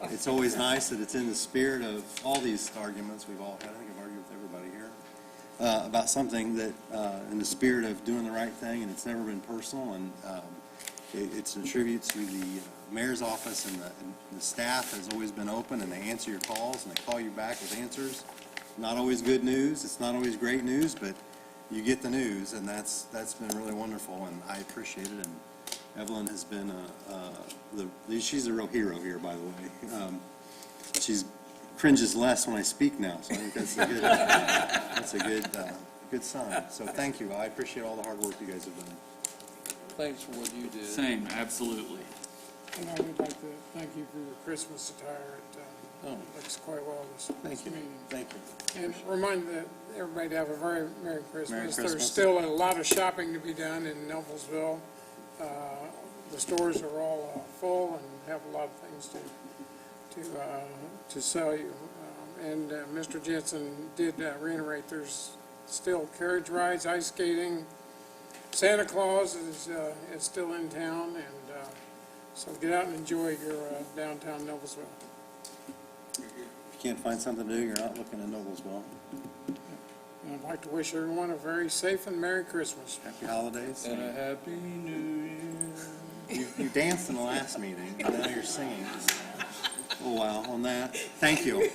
it's always nice that it's in the spirit of all these arguments we've all had. I think I've argued with everybody here about something that, in the spirit of doing the right thing, and it's never been personal, and it's a tribute to the mayor's office, and the staff has always been open, and they answer your calls, and they call you back with answers. Not always good news, it's not always great news, but you get the news, and that's been really wonderful, and I appreciate it. And Evelyn has been she's a real hero here, by the way. She's cringes less when I speak now, so I think that's a good sign. So thank you. I appreciate all the hard work you guys have done.
Thanks for what you did.
Same, absolutely.
And I would like to thank you for your Christmas attire. It looks quite well this meeting.
Thank you.
And remind everybody to have a very Merry Christmas.
Merry
There's
Christmas.
still a lot of shopping to be done in Noblesville. The stores are all full and have a lot of things to sell you. And Mr. Jensen did reiterate there's still carriage rides, ice skating. Santa Claus is still in town, and so get out and enjoy your downtown Noblesville.
If you can't find something to do, you're not looking at Noblesville.
And I'd like to wish everyone a very safe and Merry Christmas.
Happy holidays.
And a Happy New Year.
You danced in the last meeting, and now you're singing. Oh, wow, on that. Thank you.